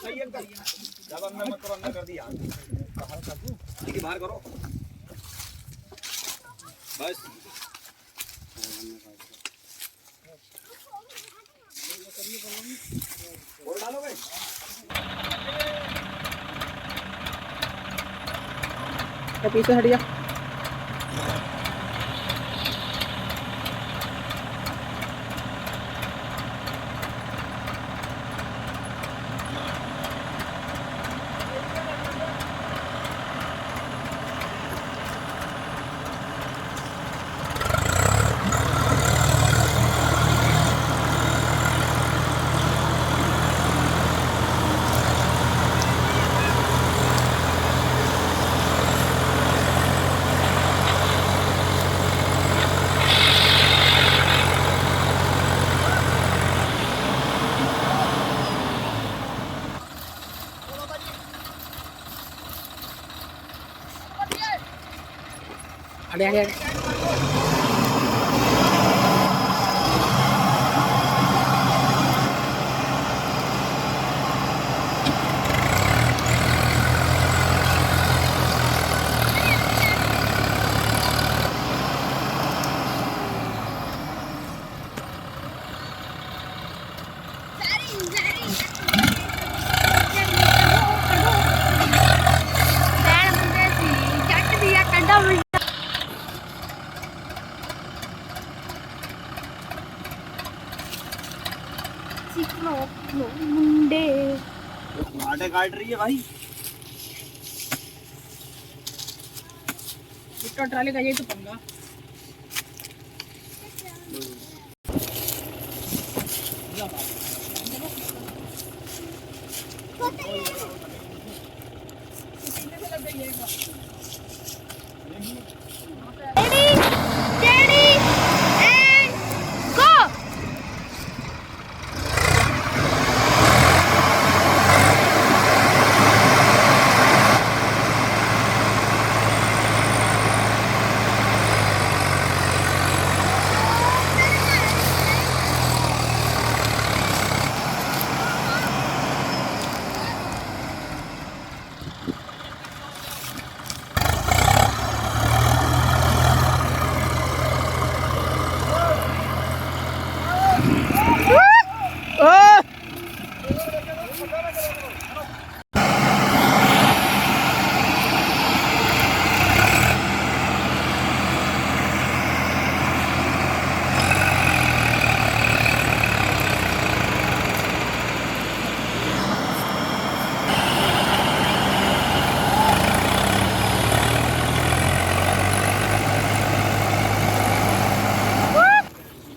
सही है अंकल, जब अंदर मत करो, अंदर कर दिया, बाहर करो बस। और डालो भाई, पीछे हट जा। अरे अरे मुंडे आटे काट रही है भाई। इसका ट्राली का यही तो पंगा।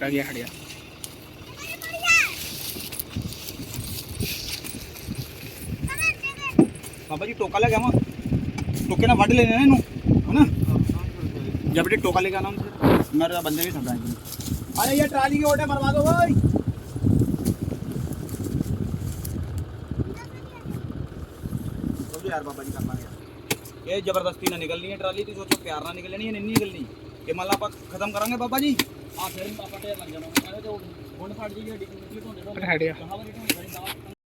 हट गया, हट गया। बाबा जी टोका लेके आवा, टोके ना वड लेने है इनू, है ना। जब बेटे टोका लेके आना उनसे, मेरे बंदे भी सब आएंगे। अरे ये ट्राली के ओटे मरवा दो भाई। तो यार बाबा जी करना है ये जबरदस्ती ना निकलनी है ट्राली, तो सोचो प्यार ना निकलनी है, नहीं निकलनी ये मल्ला आप खत्म करेंगे बाबा जी। आप फिर पापा टेर लग जाना, तो गुण फाड़ जी। हट गया।